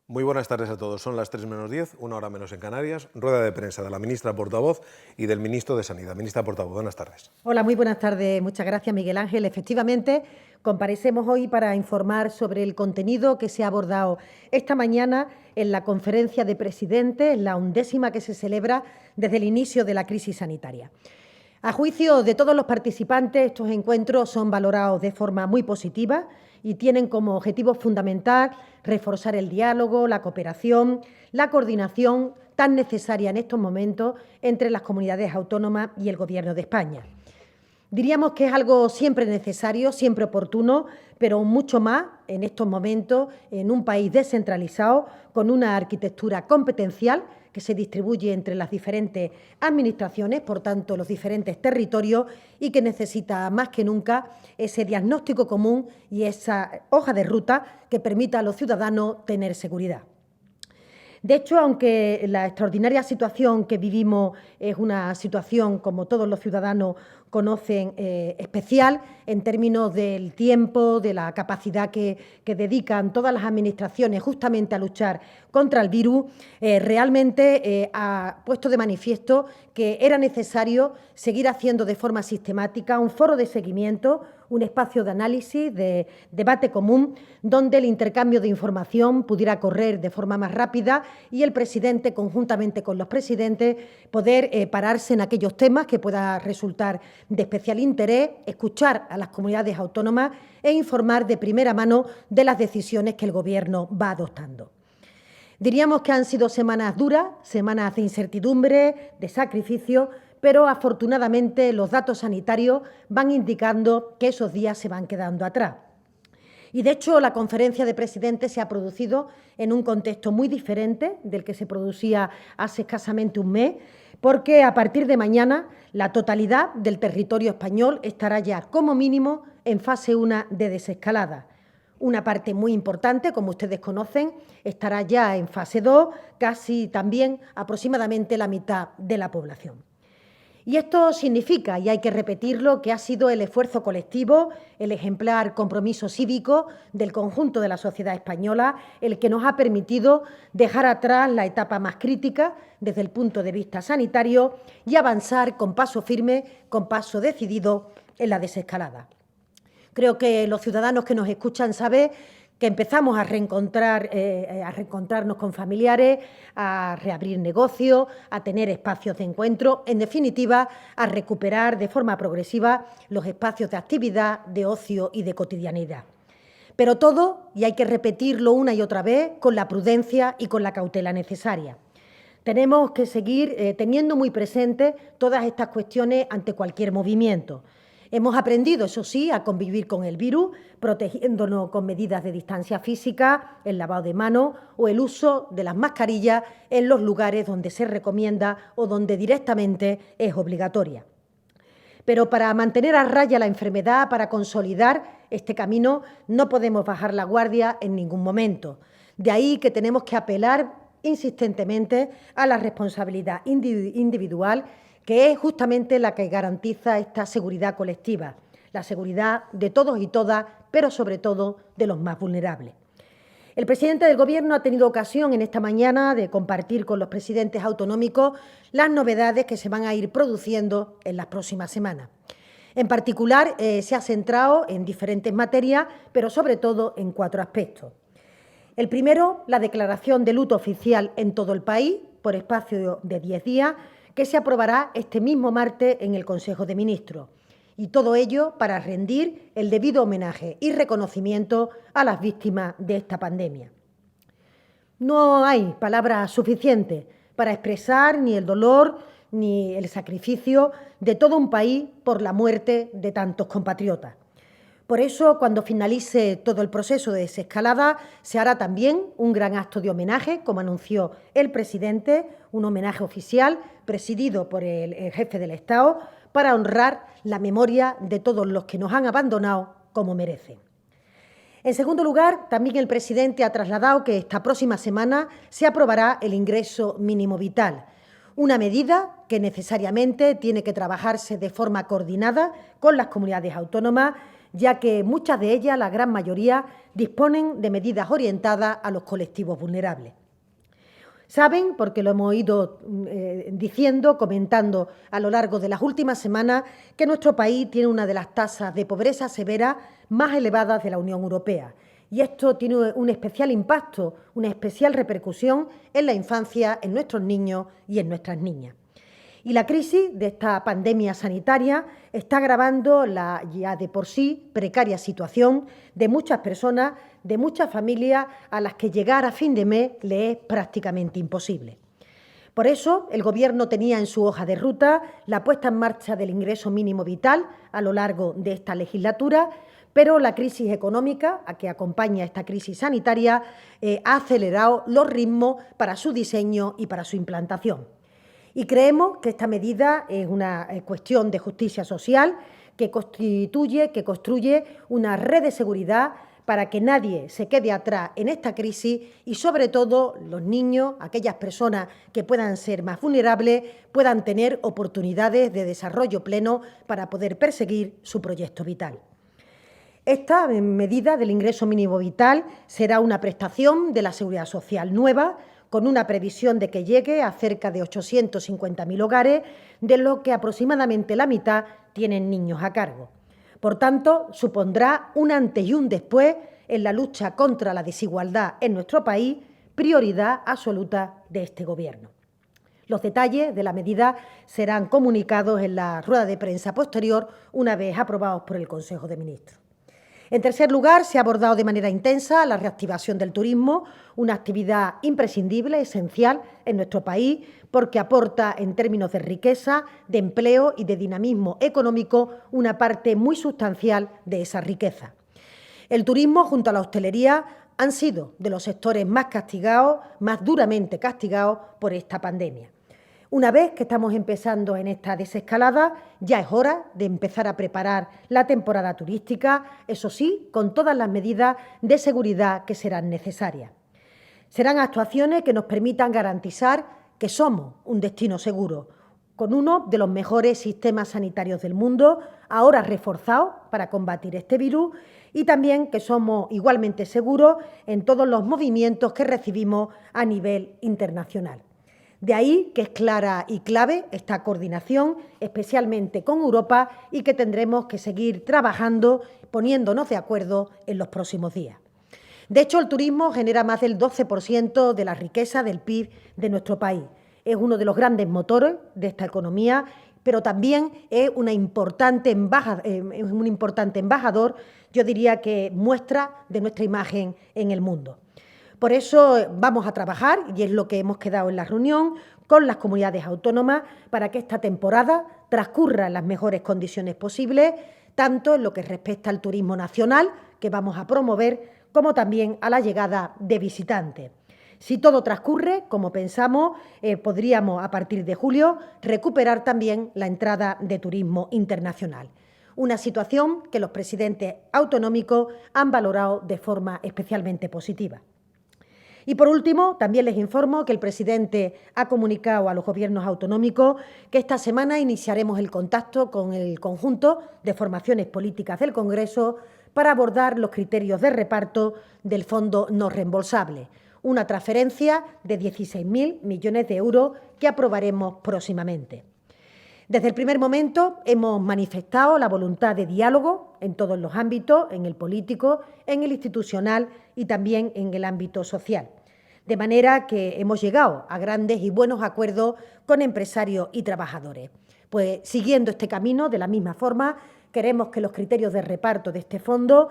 Muy buenas tardes a todos. Son las 3 menos 10, una hora menos en Canarias. Rueda de prensa de la ministra portavoz y del ministro de Sanidad. Ministra portavoz, buenas tardes. Hola, muy buenas tardes. Muchas gracias, Miguel Ángel. Efectivamente, comparecemos hoy para informar sobre el contenido que se ha abordado esta mañana en la conferencia de presidentes, la 11ª que se celebra desde el inicio de la crisis sanitaria. A juicio de todos los participantes, estos encuentros son valorados de forma muy positiva y tienen como objetivo fundamental reforzar el diálogo, la cooperación, la coordinación tan necesaria en estos momentos entre las comunidades autónomas y el Gobierno de España. Diríamos que es algo siempre necesario, siempre oportuno, pero mucho más en estos momentos en un país descentralizado con una arquitectura competencial que se distribuye entre las diferentes administraciones, por tanto, los diferentes territorios, y que necesita más que nunca ese diagnóstico común y esa hoja de ruta que permita a los ciudadanos tener seguridad. De hecho, aunque la extraordinaria situación que vivimos es una situación, como todos los ciudadanos conocen, especial en términos del tiempo, de la capacidad que dedican todas las administraciones justamente a luchar contra el virus, realmente ha puesto de manifiesto que era necesario seguir haciendo de forma sistemática un foro de seguimiento, un espacio de análisis, de debate común, donde el intercambio de información pudiera correr de forma más rápida y el presidente, conjuntamente con los presidentes, poder pararse en aquellos temas que pueda resultar de especial interés, escuchar a las comunidades autónomas e informar de primera mano de las decisiones que el Gobierno va adoptando. Diríamos que han sido semanas duras, semanas de incertidumbre, de sacrificio, pero afortunadamente los datos sanitarios van indicando que esos días se van quedando atrás. Y de hecho la conferencia de presidentes se ha producido en un contexto muy diferente del que se producía hace escasamente un mes, porque a partir de mañana la totalidad del territorio español estará ya como mínimo en fase 1 de desescalada. Una parte muy importante, como ustedes conocen, estará ya en fase 2, casi también aproximadamente la mitad de la población. Y esto significa, y hay que repetirlo, que ha sido el esfuerzo colectivo, el ejemplar compromiso cívico del conjunto de la sociedad española, el que nos ha permitido dejar atrás la etapa más crítica desde el punto de vista sanitario y avanzar con paso firme, con paso decidido en la desescalada. Creo que los ciudadanos que nos escuchan saben que empezamos a reencontrarnos con familiares, a reabrir negocios, a tener espacios de encuentro, en definitiva, a recuperar de forma progresiva los espacios de actividad, de ocio y de cotidianidad. Pero todo, y hay que repetirlo una y otra vez, con la prudencia y con la cautela necesaria. Tenemos que seguir teniendo muy presente todas estas cuestiones ante cualquier movimiento. Hemos aprendido, eso sí, a convivir con el virus, protegiéndonos con medidas de distancia física, el lavado de manos o el uso de las mascarillas en los lugares donde se recomienda o donde directamente es obligatoria. Pero para mantener a raya la enfermedad, para consolidar este camino, no podemos bajar la guardia en ningún momento. De ahí que tenemos que apelar insistentemente a la responsabilidad individual, que es justamente la que garantiza esta seguridad colectiva, la seguridad de todos y todas, pero sobre todo de los más vulnerables. El presidente del Gobierno ha tenido ocasión en esta mañana de compartir con los presidentes autonómicos las novedades que se van a ir produciendo en las próximas semanas. En particular, se ha centrado en diferentes materias, pero sobre todo en 4 aspectos. El primero, la declaración de luto oficial en todo el país por espacio de 10 días, que se aprobará este mismo martes en el Consejo de Ministros. Y todo ello para rendir el debido homenaje y reconocimiento a las víctimas de esta pandemia. No hay palabras suficientes para expresar ni el dolor ni el sacrificio de todo un país por la muerte de tantos compatriotas. Por eso, cuando finalice todo el proceso de desescalada, se hará también un gran acto de homenaje, como anunció el presidente, un homenaje oficial presidido por el jefe del Estado, para honrar la memoria de todos los que nos han abandonado como merecen. En segundo lugar, también el presidente ha trasladado que esta próxima semana se aprobará el ingreso mínimo vital, una medida que necesariamente tiene que trabajarse de forma coordinada con las comunidades autónomas, ya que muchas de ellas, la gran mayoría, disponen de medidas orientadas a los colectivos vulnerables. Saben, porque lo hemos ido diciendo, comentando a lo largo de las últimas semanas, que nuestro país tiene una de las tasas de pobreza severa más elevadas de la Unión Europea. Y esto tiene un especial impacto, una especial repercusión en la infancia, en nuestros niños y en nuestras niñas. Y la crisis de esta pandemia sanitaria está agravando la ya de por sí precaria situación de muchas personas, de muchas familias a las que llegar a fin de mes les es prácticamente imposible. Por eso, el Gobierno tenía en su hoja de ruta la puesta en marcha del ingreso mínimo vital a lo largo de esta legislatura, pero la crisis económica, a que acompaña esta crisis sanitaria, ha acelerado los ritmos para su diseño y para su implantación. Y creemos que esta medida es una cuestión de justicia social que construye una red de seguridad para que nadie se quede atrás en esta crisis y, sobre todo, los niños, aquellas personas que puedan ser más vulnerables, puedan tener oportunidades de desarrollo pleno para poder perseguir su proyecto vital. Esta medida del ingreso mínimo vital será una prestación de la Seguridad Social nueva, con una previsión de que llegue a cerca de 850.000 hogares, de los que aproximadamente la mitad tienen niños a cargo. Por tanto, supondrá un antes y un después en la lucha contra la desigualdad en nuestro país, prioridad absoluta de este Gobierno. Los detalles de la medida serán comunicados en la rueda de prensa posterior, una vez aprobados por el Consejo de Ministros. En tercer lugar, se ha abordado de manera intensa la reactivación del turismo, una actividad imprescindible, esencial en nuestro país, porque aporta en términos de riqueza, de empleo y de dinamismo económico una parte muy sustancial de esa riqueza. El turismo, junto a la hostelería, han sido de los sectores más castigados, más duramente castigados por esta pandemia. Una vez que estamos empezando en esta desescalada, ya es hora de empezar a preparar la temporada turística, eso sí, con todas las medidas de seguridad que serán necesarias. Serán actuaciones que nos permitan garantizar que somos un destino seguro, con uno de los mejores sistemas sanitarios del mundo, ahora reforzados para combatir este virus, y también que somos igualmente seguros en todos los movimientos que recibimos a nivel internacional. De ahí que es clara y clave esta coordinación, especialmente con Europa, y que tendremos que seguir trabajando, poniéndonos de acuerdo en los próximos días. De hecho, el turismo genera más del 12% de la riqueza del PIB de nuestro país. Es uno de los grandes motores de esta economía, pero también es un importante embajador, yo diría que muestra de nuestra imagen en el mundo. Por eso vamos a trabajar, y es lo que hemos quedado en la reunión, con las comunidades autónomas para que esta temporada transcurra en las mejores condiciones posibles, tanto en lo que respecta al turismo nacional, que vamos a promover, como también a la llegada de visitantes. Si todo transcurre como pensamos, podríamos a partir de julio recuperar también la entrada de turismo internacional. Una situación que los presidentes autonómicos han valorado de forma especialmente positiva. Y, por último, también les informo que el presidente ha comunicado a los gobiernos autonómicos que esta semana iniciaremos el contacto con el conjunto de formaciones políticas del Congreso para abordar los criterios de reparto del fondo no reembolsable, una transferencia de 16.000 millones de euros que aprobaremos próximamente. Desde el primer momento hemos manifestado la voluntad de diálogo en todos los ámbitos, en el político, en el institucional y también en el ámbito social. De manera que hemos llegado a grandes y buenos acuerdos con empresarios y trabajadores. Pues siguiendo este camino, de la misma forma, queremos que los criterios de reparto de este fondo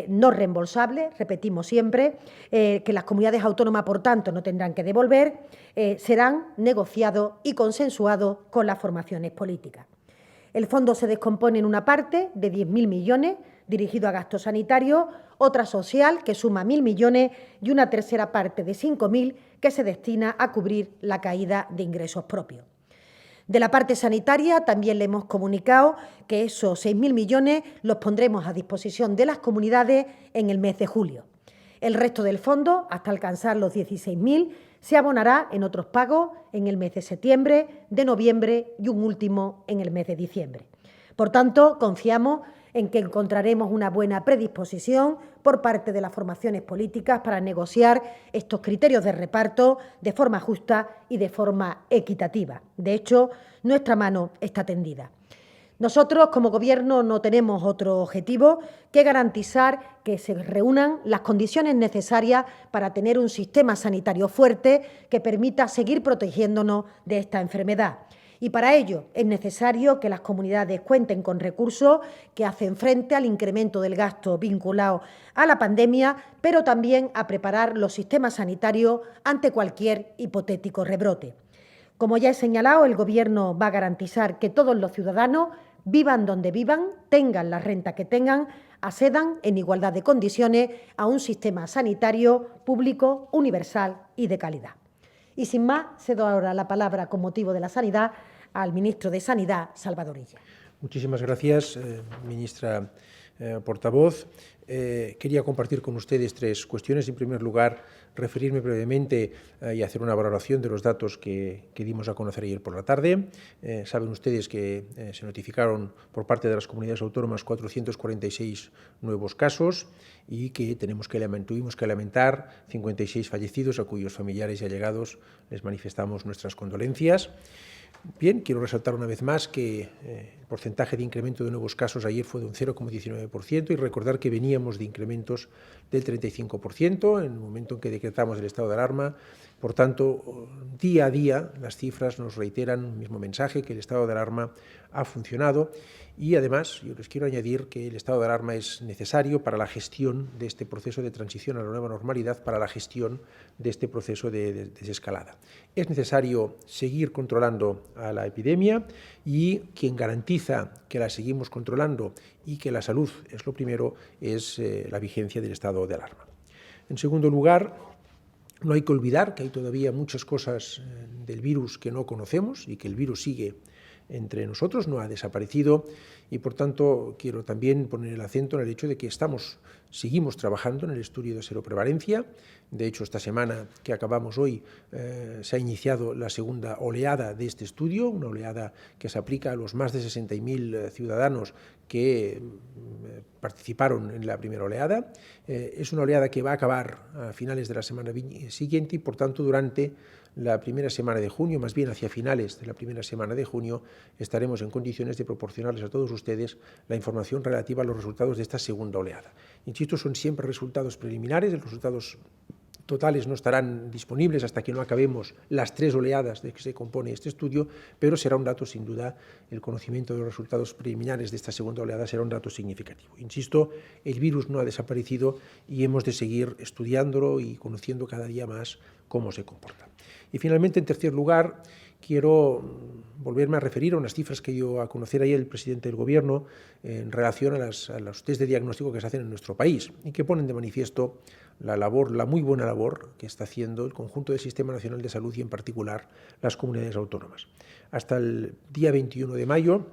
no reembolsable, repetimos siempre, que las comunidades autónomas, por tanto, no tendrán que devolver, serán negociados y consensuados con las formaciones políticas. El fondo se descompone en una parte de 10.000 millones dirigido a gasto sanitario, otra social que suma 1.000 millones y una tercera parte de 5.000 que se destina a cubrir la caída de ingresos propios. De la parte sanitaria también le hemos comunicado que esos 6.000 millones los pondremos a disposición de las comunidades en el mes de julio. El resto del fondo, hasta alcanzar los 16.000, se abonará en otros pagos en el mes de septiembre, de noviembre y un último en el mes de diciembre. Por tanto, confiamos en que encontraremos una buena predisposición por parte de las formaciones políticas para negociar estos criterios de reparto de forma justa y de forma equitativa. De hecho, nuestra mano está tendida. Nosotros, como Gobierno, no tenemos otro objetivo que garantizar que se reúnan las condiciones necesarias para tener un sistema sanitario fuerte que permita seguir protegiéndonos de esta enfermedad. Y para ello es necesario que las comunidades cuenten con recursos que hacen frente al incremento del gasto vinculado a la pandemia, pero también a preparar los sistemas sanitarios ante cualquier hipotético rebrote. Como ya he señalado, el Gobierno va a garantizar que todos los ciudadanos, vivan donde vivan, tengan la renta que tengan, accedan en igualdad de condiciones a un sistema sanitario público, universal y de calidad. Y sin más, cedo ahora la palabra con motivo de la sanidad al ministro de Sanidad, Salvador Illa. Muchísimas gracias, ministra portavoz. Quería compartir con ustedes tres cuestiones. En primer lugar, referirme brevemente y hacer una valoración de los datos que dimos a conocer ayer por la tarde. Saben ustedes que se notificaron por parte de las comunidades autónomas 446 nuevos casos y que tuvimos que lamentar 56 fallecidos, a cuyos familiares y allegados les manifestamos nuestras condolencias. Bien, quiero resaltar una vez más que el porcentaje de incremento de nuevos casos ayer fue de un 0,19% y recordar que veníamos de incrementos del 35% en el momento en que decretamos el estado de alarma. Por tanto, día a día las cifras nos reiteran el mismo mensaje, que el estado de alarma ha funcionado y además yo les quiero añadir que el estado de alarma es necesario para la gestión de este proceso de transición a la nueva normalidad, para la gestión de este proceso de desescalada. Es necesario seguir controlando a la epidemia y quien garantiza que la seguimos controlando y que la salud es lo primero es la vigencia del estado de alarma. En segundo lugar, no hay que olvidar que hay todavía muchas cosas del virus que no conocemos y que el virus sigue entre nosotros, no ha desaparecido y, por tanto, quiero también poner el acento en el hecho de que seguimos trabajando en el estudio de seroprevalencia. De hecho, esta semana que acabamos hoy se ha iniciado la segunda oleada de este estudio, una oleada que se aplica a los más de 60.000 ciudadanos que participaron en la primera oleada. Es una oleada que va a acabar a finales de la semana siguiente y, por tanto, durante la primera semana de junio, más bien hacia finales de la primera semana de junio, estaremos en condiciones de proporcionarles a todos ustedes la información relativa a los resultados de esta segunda oleada. Insisto, son siempre resultados preliminares, los resultados totales no estarán disponibles hasta que no acabemos las tres oleadas de que se compone este estudio, pero será un dato, sin duda, el conocimiento de los resultados preliminares de esta segunda oleada será un dato significativo. Insisto, el virus no ha desaparecido y hemos de seguir estudiándolo y conociendo cada día más cómo se comporta. Y finalmente, en tercer lugar, quiero volverme a referir a unas cifras que dio a conocer ayer el presidente del Gobierno en relación a los test de diagnóstico que se hacen en nuestro país y que ponen de manifiesto la muy buena labor que está haciendo el conjunto del Sistema Nacional de Salud y, en particular, las comunidades autónomas. Hasta el día 21 de mayo,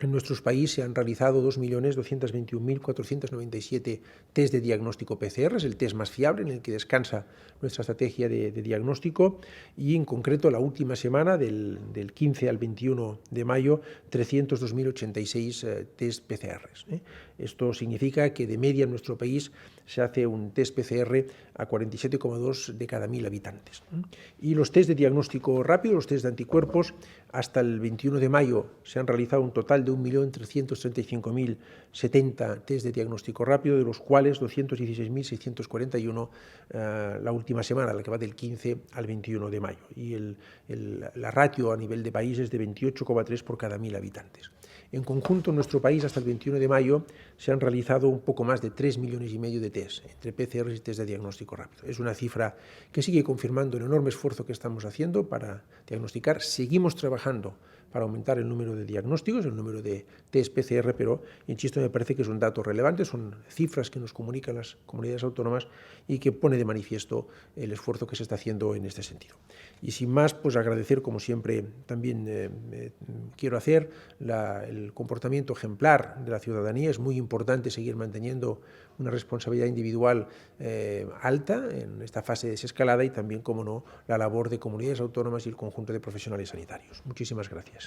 en nuestro país se han realizado 2.221.497 test de diagnóstico PCR, es el test más fiable en el que descansa nuestra estrategia de diagnóstico y, en concreto, la última semana, del 15 al 21 de mayo, 302.086 test PCR. Esto significa que, de media, en nuestro país se hace un test PCR a 47,2 de cada 1.000 habitantes. Y los test de diagnóstico rápido, los test de anticuerpos, hasta el 21 de mayo se han realizado un total de 1.335.070 test de diagnóstico rápido, de los cuales 216.641 la última semana, la que va del 15 al 21 de mayo. Y la ratio a nivel de país es de 28,3 por cada 1.000 habitantes. En conjunto, en nuestro país, hasta el 21 de mayo, se han realizado un poco más de 3,5 millones de test, entre PCR y test de diagnóstico rápido. Es una cifra que sigue confirmando el enorme esfuerzo que estamos haciendo para diagnosticar. Seguimos trabajando para aumentar el número de diagnósticos, el número de test PCR, pero, insisto, me parece que es un dato relevante, son cifras que nos comunican las comunidades autónomas y que pone de manifiesto el esfuerzo que se está haciendo en este sentido. Y sin más, pues agradecer, como siempre, también quiero hacer el comportamiento ejemplar de la ciudadanía. Es muy importante seguir manteniendo una responsabilidad individual alta en esta fase de desescalada y también, como no, la labor de comunidades autónomas y el conjunto de profesionales sanitarios. Muchísimas gracias.